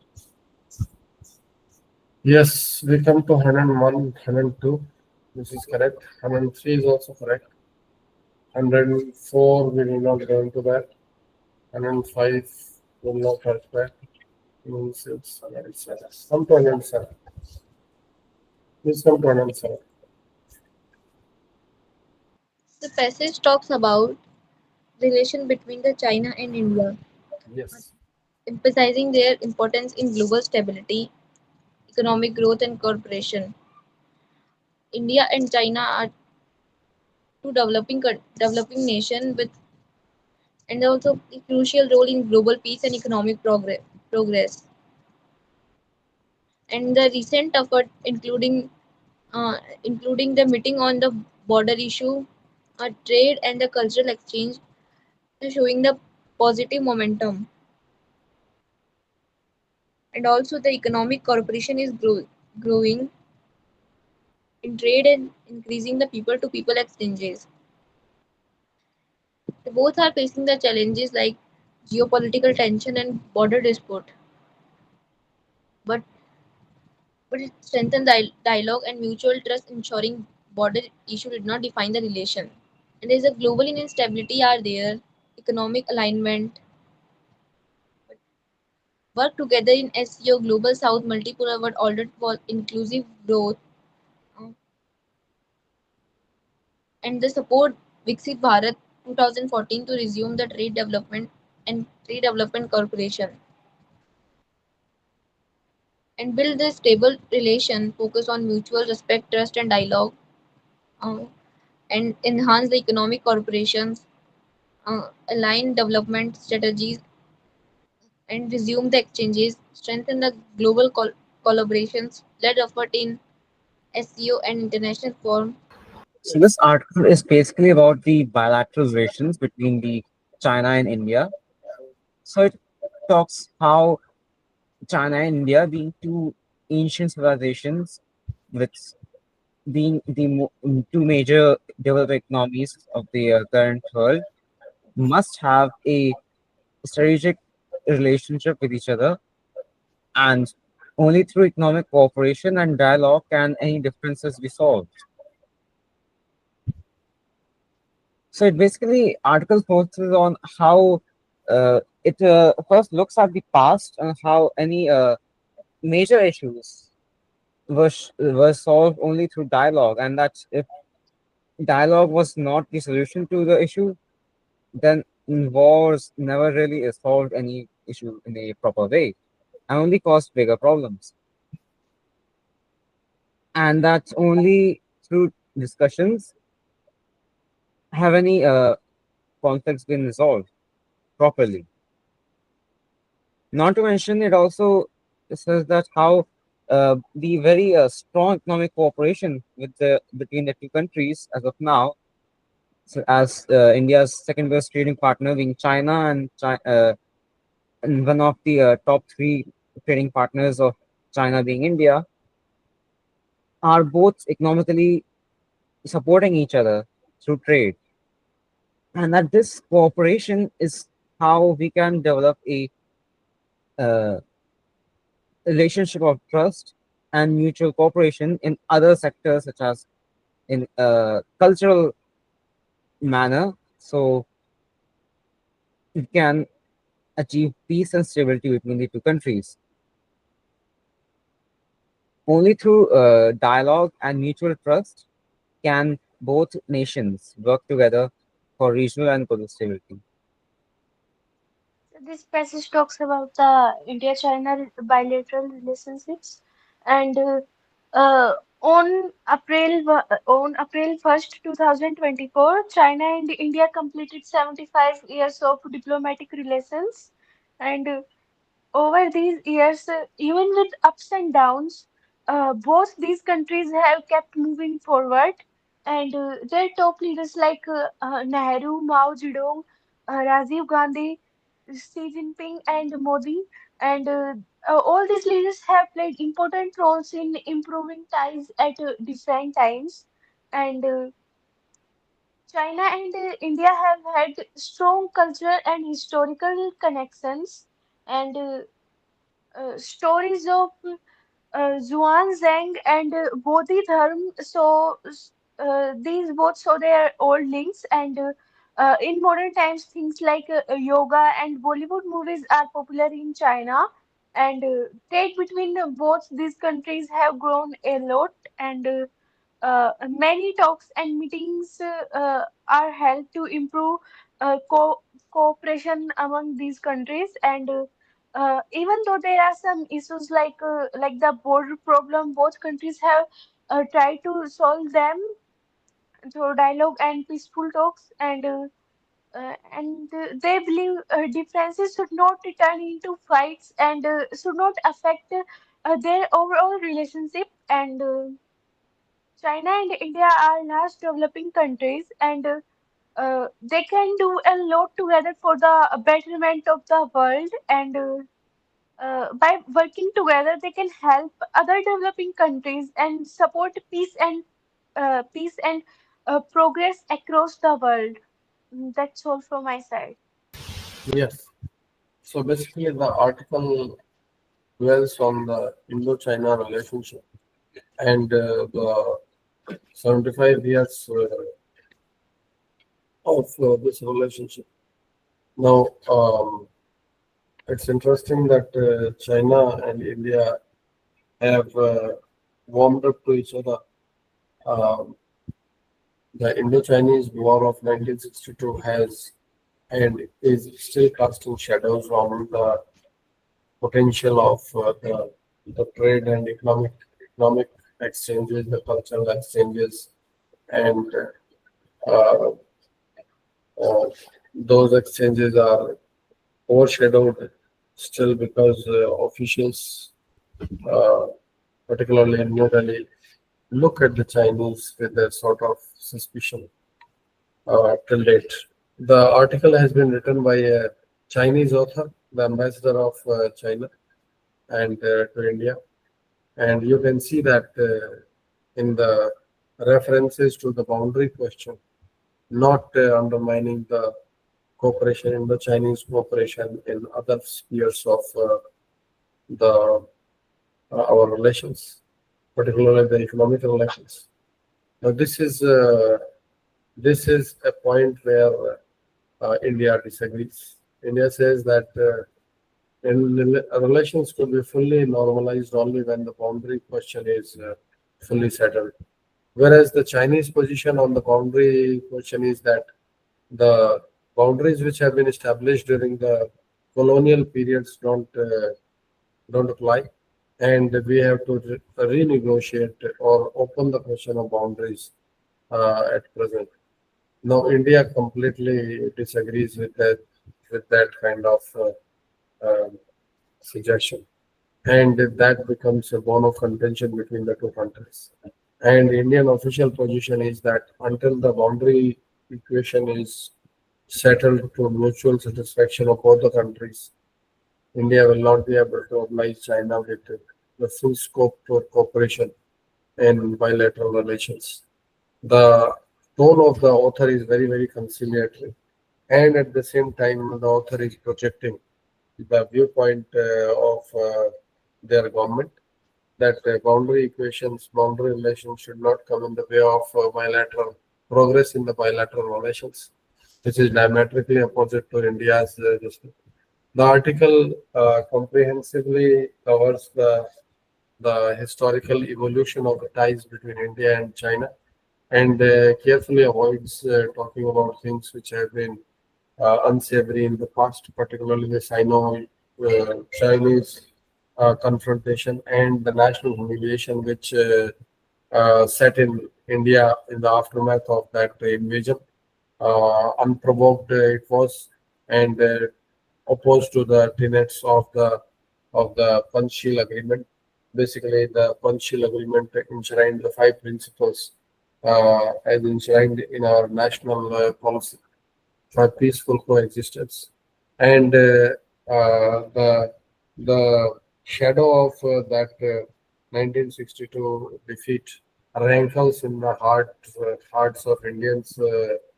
S2: Yes, we come to 101, 102. This is correct. 103 is also correct. 104, we will not go into that. 105 will not touch that. 106, 107. Come to 107. Please come to 107.
S3: The passage talks about relation between the China and India,
S2: Yes.
S3: emphasizing their importance in global stability, economic growth and cooperation. India and China are two developing nations with and also a crucial role in global peace and economic progress. And the recent effort, uh, including the meeting on the border issue, trade and the cultural exchange, are showing the positive momentum. And also the economic cooperation is growing in trade and increasing the people to people exchanges. Both are facing the challenges like geopolitical tension and border dispute, but it strengthened dialogue and mutual trust, ensuring border issue did not define the relation. And there is a global instability are there, economic alignment, work together in SEO, Global South, multipolar world order for inclusive growth, uh, and the support Viksit Bharat 2014 to resume the trade development corporation and build a stable relation, focus on mutual respect, trust, and dialogue, uh, and enhance the economic corporations, align development strategies, and resume the exchanges, strengthen the global collaborations, led effort in SEO and international forum.
S5: So this article is basically about the bilateral relations between the China and India. So it talks how China and India being two ancient civilizations with being the two major developed economies of the current world must have a strategic relationship with each other, and only through economic cooperation and dialogue can any differences be solved. So it basically article focuses on how it first looks at the past and how any major issues were solved only through dialogue, and that if dialogue was not the solution to the issue, then wars never really solved any issue in a proper way and only caused bigger problems. And that's only through discussions have any conflicts been resolved properly. Not to mention, it also says that how the very strong economic cooperation with the between the two countries as of now, so as India's second biggest trading partner being China, and one of the top three trading partners of China being India, are both economically supporting each other through trade, and that this cooperation is how we can develop a uh, relationship of trust and mutual cooperation in other sectors such as in cultural manner, so it can achieve peace and stability between the two countries. Only through dialogue and mutual trust can both nations work together for regional and global stability.
S4: So this passage talks about the India-China bilateral relationships, and on April 1st, 2024, China and India completed 75 years of diplomatic relations, and over these years, even with ups and downs, both these countries have kept moving forward, and their top leaders like Nehru, Mao Zedong, Rajiv Gandhi, Xi Jinping, and Modi, and all these leaders have played important roles in improving ties at different times, and China and India have had strong cultural and historical connections, and stories of Zhuan Zhang and Bodhidharm. So these both show their old links, and in modern times, things like yoga and Bollywood movies are popular in China. And trade between both these countries have grown a lot, and many talks and meetings are held to improve cooperation among these countries. And Even though there are some issues like the border problem, both countries have tried to solve them through dialogue and peaceful talks, and they believe differences should not turn into fights and should not affect their overall relationship. And China and India are large developing countries, and they can do a lot together for the betterment of the world. And by working together, they can help other developing countries and support peace and progress across the world. That's all from my side.
S2: Yes. So basically, the article dwells on the Indo-China relationship and the 75 years of this relationship. Now, it's interesting that China and India have warmed up to each other. Um, the Indo-Chinese War of 1962 has and is still casting shadows on the potential of the trade and economic exchanges, the cultural exchanges, and uh, uh, those exchanges are overshadowed still because officials, uh, particularly in New Delhi, look at the Chinese with a sort of suspicion till date. The article has been written by a Chinese author, the ambassador of China and to India, and you can see that in the references to the boundary question, not undermining the cooperation in the Chinese cooperation in other spheres of the our relations, particularly the economic relations. Now, this is a point where India disagrees. India says that relations could be fully normalized only when the boundary question is fully settled. Whereas the Chinese position on the boundary question is that the boundaries which have been established during the colonial periods don't apply, and we have to renegotiate or open the question of boundaries at present. Now, India completely disagrees with that kind of suggestion, and that becomes a bone of contention between the two countries. And Indian official position is that until the boundary equation is settled to mutual satisfaction of both the countries, India will not be able to oblige China with the full scope for cooperation in bilateral relations. The tone of the author is very, very conciliatory, and at the same time, the author is projecting the viewpoint of their government that boundary equations, boundary relations should not come in the way of bilateral progress in the bilateral relations, which is diametrically opposite to India's decision. The article comprehensively covers the historical evolution of the ties between India and China and carefully avoids talking about things which have been unsavory in the past, particularly the Chinese confrontation and the national humiliation which set in India in the aftermath of that invasion. Unprovoked it was, and opposed to the tenets of the Panchsheel Agreement. Basically, the Panchsheel Agreement enshrined the five principles as enshrined in our national policy for peaceful coexistence. And the shadow of that 1962 defeat rankles in the hearts of Indians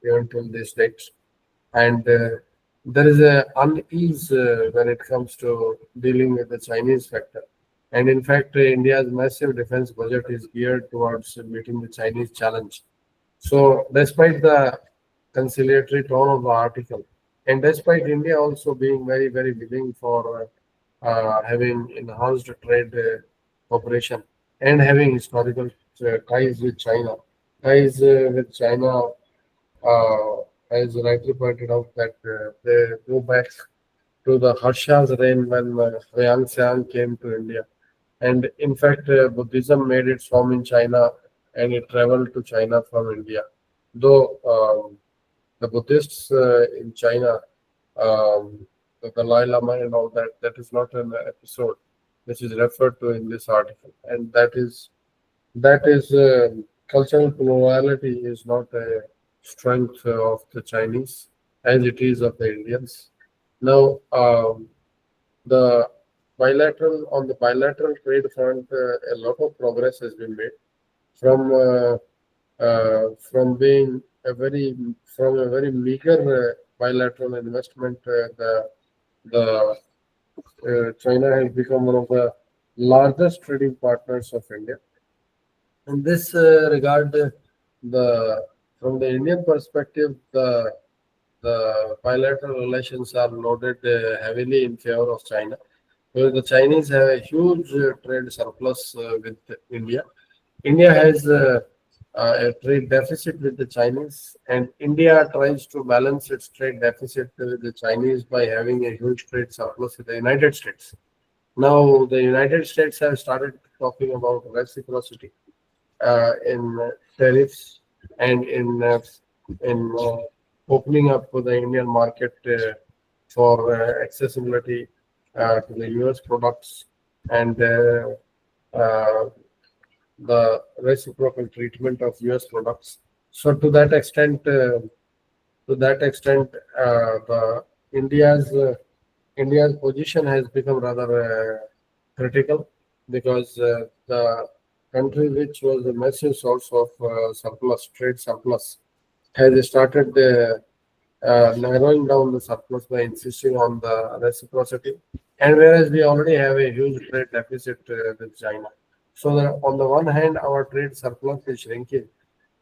S2: even till this date. And there is a unease when it comes to dealing with the Chinese factor. And in fact, India's massive defense budget is geared towards meeting the Chinese challenge. So, despite the conciliatory tone of the article, and despite India also being very, very willing for having enhanced trade cooperation and having historical ties with China, ties with China, as rightly pointed out, that they go back to the Harsha's reign when Huang came to India. And in fact, Buddhism made its home in China and it traveled to China from India. Though the Buddhists in China, the Dalai Lama and all that, that is not an episode which is referred to in this article. And that is cultural plurality is not a strength of the Chinese as it is of the Indians. Now, the on the bilateral trade front, a lot of progress has been made from being from a very meager bilateral investment. The China has become one of the largest trading partners of India. In this regard, the from the Indian perspective, the bilateral relations are loaded heavily in favor of China. Well, the Chinese have a huge trade surplus with India. India has a trade deficit with the Chinese, and India tries to balance its trade deficit with the Chinese by having a huge trade surplus with the United States. Now, the United States have started talking about reciprocity in tariffs and in opening up for the Indian market for accessibility to the US products and uh, the reciprocal treatment of US products. So to that extent, the India's position has become rather critical because the country which was a massive source of trade surplus, has started narrowing down the surplus by insisting on the reciprocity. And whereas we already have a huge trade deficit with China. So on the one hand, our trade surplus is shrinking,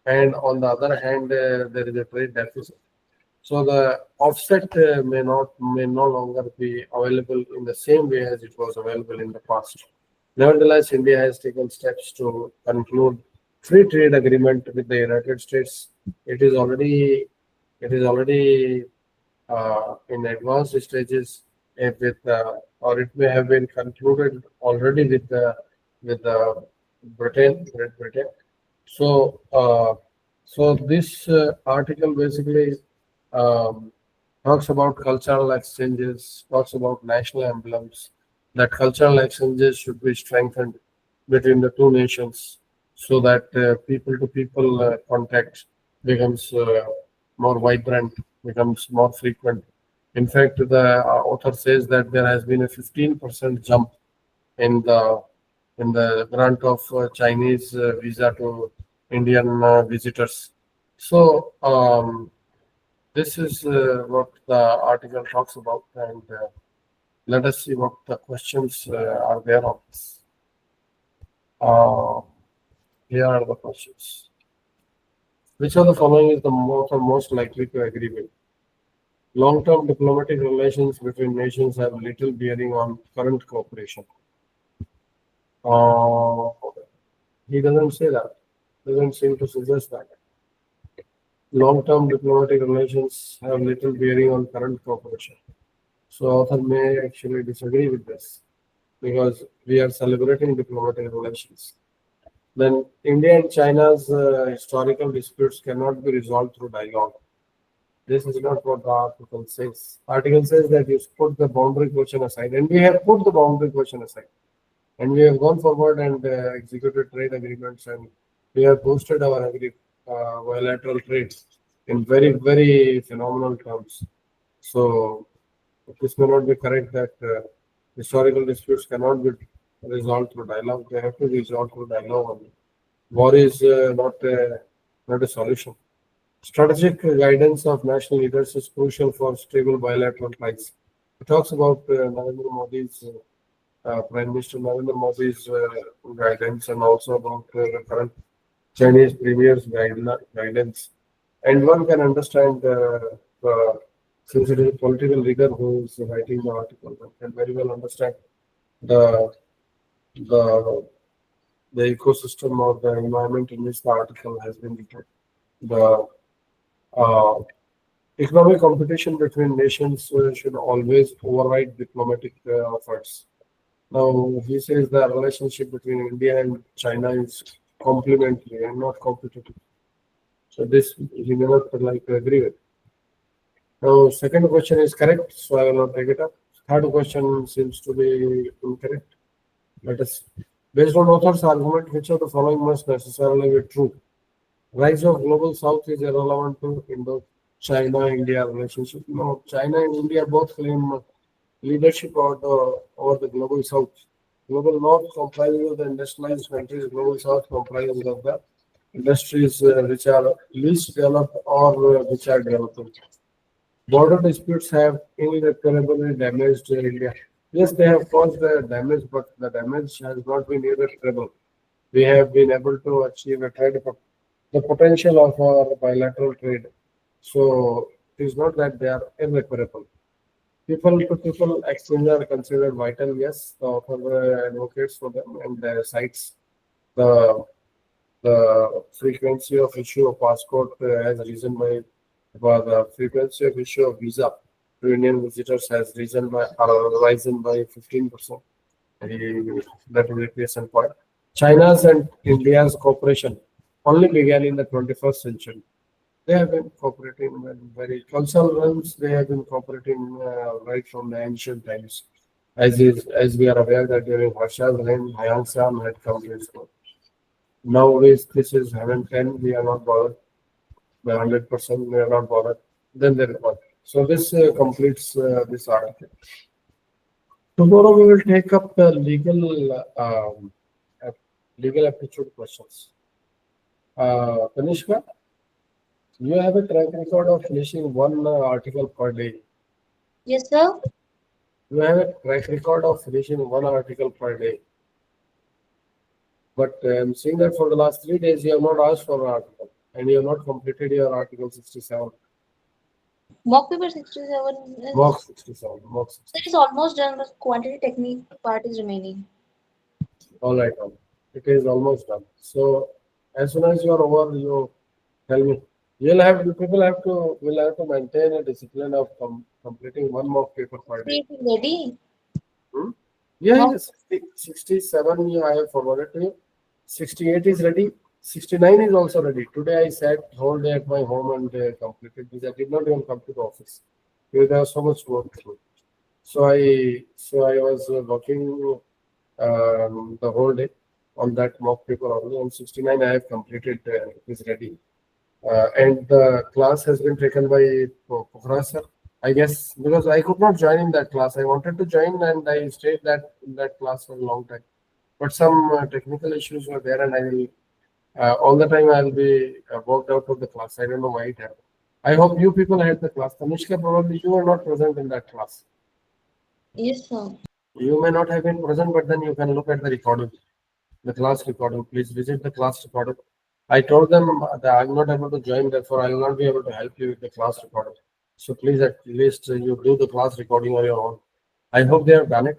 S2: and on the other hand, there is a trade deficit. So the offset may no longer be available in the same way as it was available in the past. Nevertheless, India has taken steps to conclude free trade agreement with the United States. It is already in advanced stages or it may have been concluded already with Great Britain. So, this article basically um, talks about cultural exchanges, talks about national emblems, that cultural exchanges should be strengthened between the two nations so that people to people contact becomes more vibrant, becomes more frequent. In fact, the author says that there has been a 15% jump in the grant of Chinese visa to Indian visitors. So, this is what the article talks about, and let us see what the questions are there on this. Uh, Here are the questions. Which of the following is the most likely to agree with? Long-term diplomatic relations between nations have little bearing on current cooperation. Uh, he doesn't say that. Doesn't seem to suggest that. Long-term diplomatic relations have little bearing on current cooperation. So author may actually disagree with this because we are celebrating diplomatic relations. Then India and China's historical disputes cannot be resolved through dialogue. This is not what the article says. Article says that you put the boundary question aside, and we have put the boundary question aside, and we have gone forward and executed trade agreements, and we have boosted our bilateral trade in very, very phenomenal terms. So this may not be correct that historical disputes cannot be resolved through dialogue. They have to be resolved through dialogue only. War is not a solution. Strategic guidance of national leaders is crucial for stable bilateral ties. It talks about Prime Minister Narendra Modi's guidance and also about the current Chinese premier's guidance. And one can understand since it is a political leader who is writing the article, one can very well understand the the the ecosystem or the environment in which the article has been written. The uh, Economic competition between nations should always override diplomatic efforts. Now, he says the relationship between India and China is complementary and not competitive. So this he may not like to agree with. Now, second question is correct, so I will not take it up. Third question seems to be incorrect. Let us, based on author's argument, which of the following must necessarily be true? Rise of global south is irrelevant to Indo-China-India relationship. No, China and India both claim leadership over the global south. Global north comprises of the industrialized countries. Global south comprises of the industries which are least developed or which are developing. Border disputes have irreparably damaged India. Yes, they have caused damage, but the damage has not been irreparable. We have been able to achieve a the potential of our bilateral trade. So it is not that they are irreparable. People to people exchange are considered vital. Yes, the author advocates for them and cites the the frequency of issue of passport has risen by, well, the frequency of issue of visa to Indian visitors has risen by 15%. That is a case in point. China's and India's cooperation only began in the 21st century. They have been cooperating in very cultural realms. They have been cooperating right from the ancient times. As we are aware that during Harsha's reign, Hayang had come to its court. Nowadays, this is 110. We are not bothered by 100%. We are not bothered. Then they report. So this completes this article. Tomorrow we will take up the legal aptitude questions. Kanishka, you have a track record of finishing one article per day.
S3: Yes, sir.
S2: You have a track record of finishing one article per day. But I'm seeing that for the last 3 days you have not asked for an article and you have not completed your article 67.
S3: Mock paper 67
S2: Mock 67. Mock 67.
S3: is almost done, but quantity technique part is remaining.
S2: All right, all. It is almost done. So as soon as you are over, you tell me. People have to will have to maintain a discipline of completing one mock paper per day.
S3: See if it's ready.
S2: Hmm? Yeah,
S3: Mock-
S2: yes. 67 I have forwarded to you. 68 is ready. 69 is also ready. Today I sat whole day at my home and completed this. I did not even come to the office because there was so much work to do. So I was working the whole day on that mock paper only. On 69 I have completed. It is ready. And the class has been taken by Pokhara sir. I guess because I could not join in that class. I wanted to join and I stayed in that class for a long time. But some technical issues were there, and I will all the time I'll be walked out of the class. I don't know why it happened. I hope you people had the class. Tanishka, probably you were not present in that class.
S3: Yes, sir.
S2: You may not have been present, but then you can look at the recording, the class recording. Please visit the class recording. I told them that I'm not able to join, therefore I will not be able to help you with the class recording. So please at least you do the class recording on your own. I hope they have done it.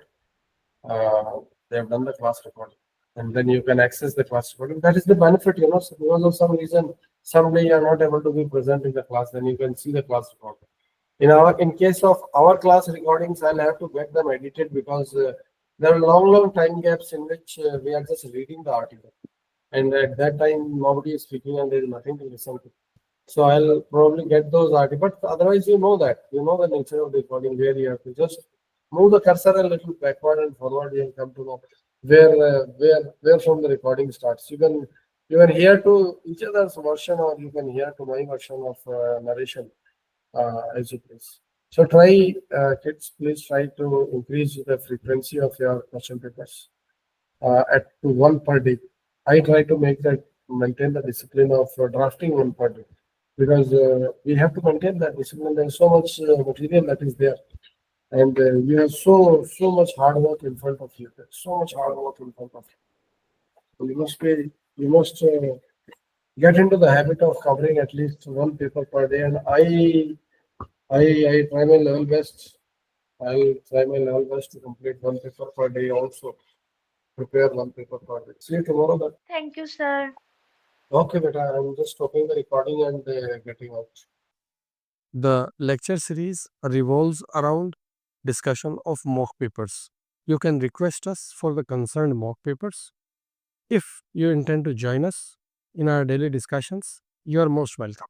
S2: They have done the class recording, and then you can access the class recording. That is the benefit, so because of some reason, someday you are not able to be present in the class, then you can see the class recording. In case of our class recordings, I'll have to get them edited because there are long time gaps in which we are just reading the article, and at that time nobody is speaking and there is nothing to listen to. So I'll probably get those articles, but otherwise you know the nature of the recording where you have to just move the cursor a little backward and forward. You will come to know where from the recording starts. You can hear to each other's version, or you can hear to my version of narration as you please. So try, kids, please try to increase the frequency of your question papers at to one per day. I try to maintain the discipline of drafting one per day because we have to maintain that discipline. There's so much material that is there, and you have so much hard work in front of you. There's so much hard work in front of you. So you must get into the habit of covering at least one paper per day, and I try my level best. I'll try my level best to complete one paper per day. Also prepare one paper per day. See you tomorrow. Then.
S4: Thank you, sir.
S2: Okay, beta. I'm just stopping the recording and getting out.
S1: The lecture series revolves around discussion of mock papers. You can request us for the concerned mock papers. If you intend to join us in our daily discussions, you are most welcome.